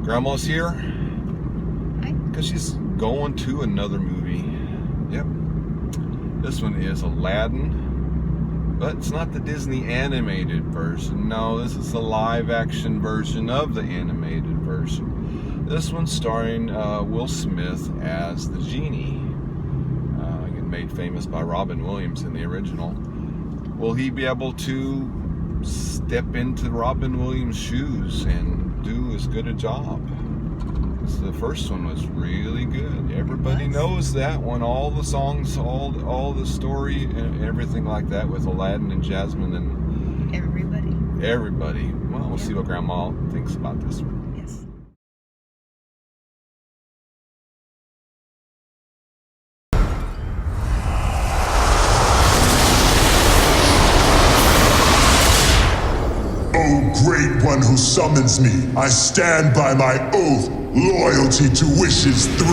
Grandma's here Hi. because she's going to another movie. Yep. This one is Aladdin, but it's not the Disney animated version. No, this is the live action version of the animated version. This one's starring Will Smith as the genie. Again, made famous by Robin Williams in the original. Will he be able to step into Robin Williams' shoes and do as good a job? So the first one was really good. Everybody knows that one. All the songs, all the story, and everything like that with Aladdin and Jasmine and everybody. Well, we'll see what Grandma thinks about this one. Yes. O great one who summons me, I stand by my oath, loyalty to wishes 3.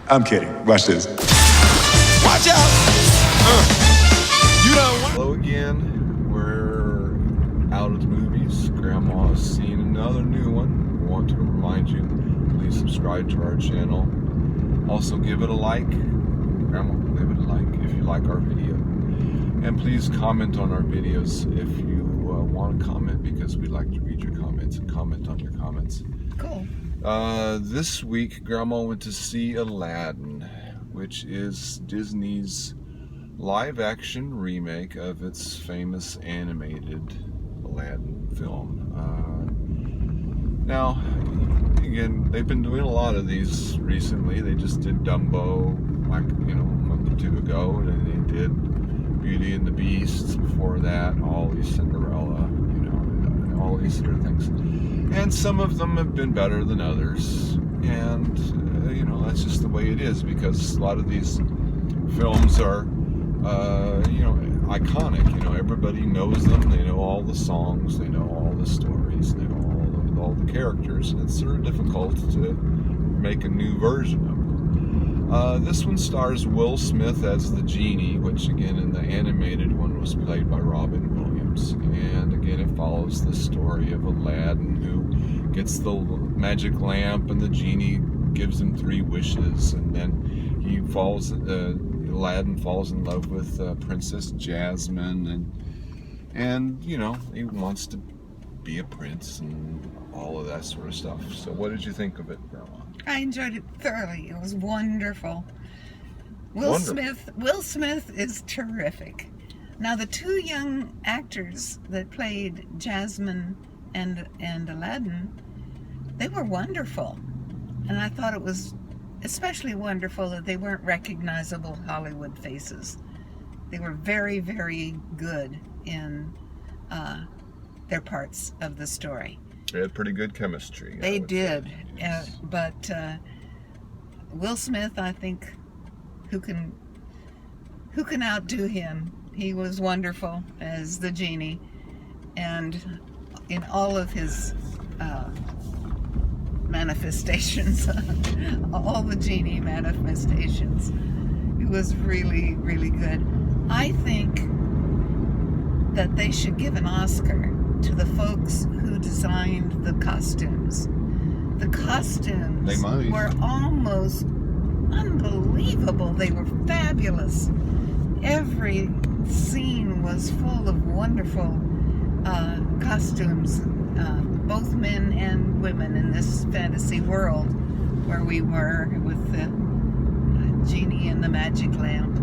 I'm kidding. Watch this. Watch out! You don't want. Hello again. We're out of the movies. Grandma's seen another new one. We want to remind you, please subscribe to our channel. Also give it a like. Grandma, give it a like if you like our video. And please comment on our videos if you want to comment, because we'd like to read your comments and comment on your comments. Cool. This week, Grandma went to see Aladdin, which is Disney's live-action remake of its famous animated Aladdin film. Now, again, they've been doing a lot of these recently. They just did Dumbo, like, a month or two ago, and they did Beauty and the Beast before that, all these Cinderella, all these sort of things. And some of them have been better than others. And, that's just the way it is, because a lot of these films are, iconic. Everybody knows them. They know all the songs. They know all the stories. They know all the characters. And it's sort of difficult to make a new version of them. This one stars Will Smith as the genie, which again in the animated one was played by Robin Williams. And again it follows the story of Aladdin, who gets the magic lamp and the genie gives him 3 wishes, and then Aladdin falls in love with Princess Jasmine, and he wants to be a prince and all of that sort of stuff. So what did you think of it, Grandma? I enjoyed it thoroughly. It was wonderful. Will Smith is terrific. Now, the 2 young actors that played Jasmine and Aladdin, they were wonderful. And I thought it was especially wonderful that they weren't recognizable Hollywood faces. They were very, very good in their parts of the story. They had pretty good chemistry. They did. Yes. But Will Smith, I think, who can outdo him? He was wonderful as the genie, and in all of his manifestations, all the genie manifestations, he was really, really good. I think that they should give an Oscar to the folks who designed the costumes. The costumes were almost unbelievable. They were fabulous. Every scene was full of wonderful costumes, both men and women, in this fantasy world where we were with the genie and the magic lamp.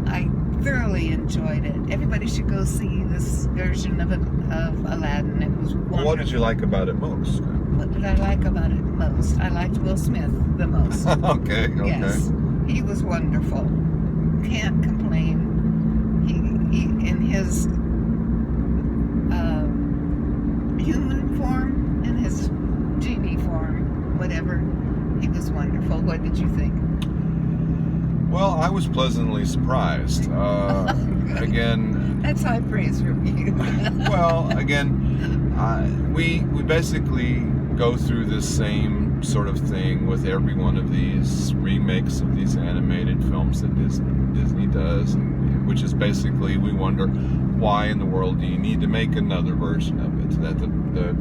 I thoroughly enjoyed it. Everybody should go see this version of Aladdin. It was wonderful. What did you like about it most? What did I like about it most? I liked Will Smith the most. Okay. Yes, he was wonderful. Can't complain. He in his human form, in his genie form, whatever, he was wonderful. What did you think? Well, I was pleasantly surprised. Again, that's high praise from you. well, again, we basically go through this same sort of thing with every one of these remakes of these animated films that Disney does, which is basically we wonder, why in the world do you need to make another version of it? That the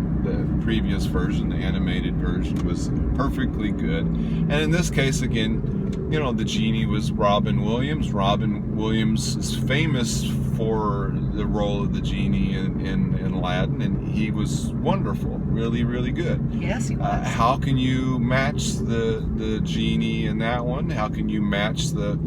previous version, the animated version, was perfectly good. And in this case, again, you know, the genie was Robin Williams. Robin Williams is famous for the role of the genie in Aladdin, and he was wonderful, really, really good. Yes, he was. How can you match the genie in that one? How can you match the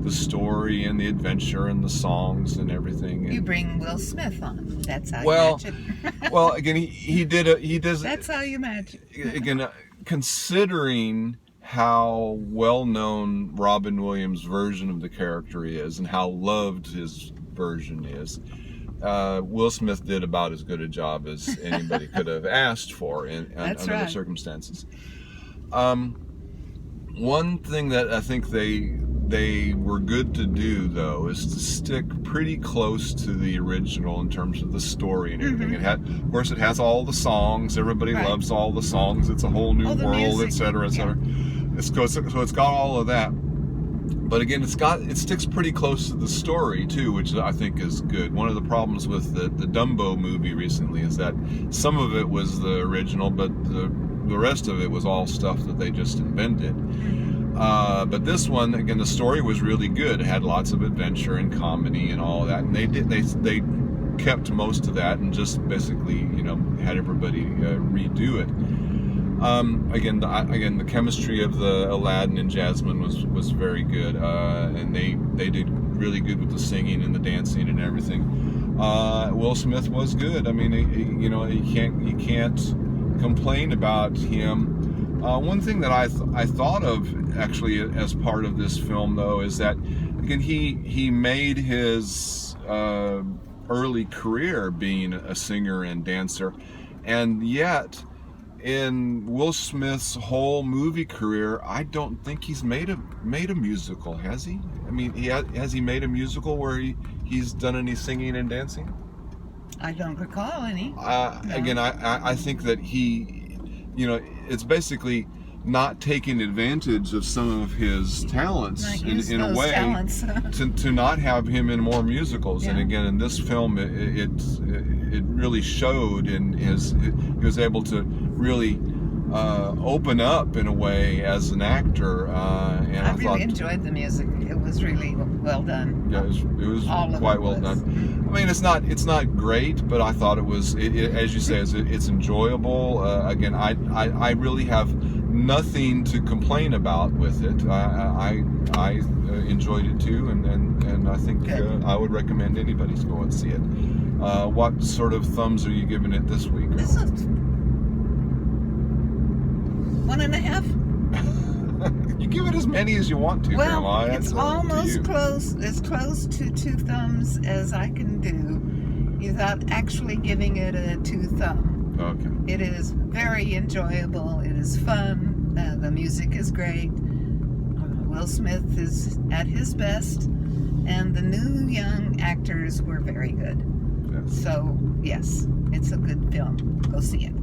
story and the adventure and the songs and everything? And, you bring Will Smith on. That's how well, you match it. well, again, he does. That's how you match it. Again, considering how well-known Robin Williams' version of the character is and how loved his version is, Will Smith did about as good a job as anybody could have asked for under the circumstances. One thing that I think they were good to do, though, is to stick pretty close to the original in terms of the story and everything. Mm-hmm. Of course, it has all the songs. Everybody loves all the songs. It's a whole new world, etc., etc. So it's got all of that. But again, it sticks pretty close to the story too, which I think is good. One of the problems with the Dumbo movie recently is that some of it was the original, but the rest of it was all stuff that they just invented. But this one, again, the story was really good. It had lots of adventure and comedy and all of that, and they kept most of that and just basically, you know, had everybody redo it. Again, the chemistry of the Aladdin and Jasmine was very good, and they did really good with the singing and the dancing and everything. Will Smith was good. I mean, you can't complain about him. One thing that I thought of actually as part of this film, though, is that again he made his early career being a singer and dancer, and yet in Will Smith's whole movie career, I don't think he's made a musical, has he? I mean, has he made a musical where he's done any singing and dancing? I don't recall any. No. Again, I think that he, you know, it's basically not taking advantage of some of his talents in a way to not have him in more musicals. Yeah. And again, in this film, it really showed in he was able to really open up in a way as an actor. And I really enjoyed the music. It was really well done. Yeah, it was quite well done. I mean, it's not great, but I thought it was, as you say, it's enjoyable. Again, I really have nothing to complain about with it. I enjoyed it too, and I think I would recommend anybody to go and see it. What sort of thumbs are you giving it this week? This is 1.5. You give it as many as you want to. Well, Grandma. it's almost close, as close to 2 thumbs as I can do without actually giving it a 2 thumb. Okay. It is very enjoyable. It is fun. The music is great. Will Smith is at his best, and the new young actors were very good. Yes. So, yes, it's a good film. Go see it.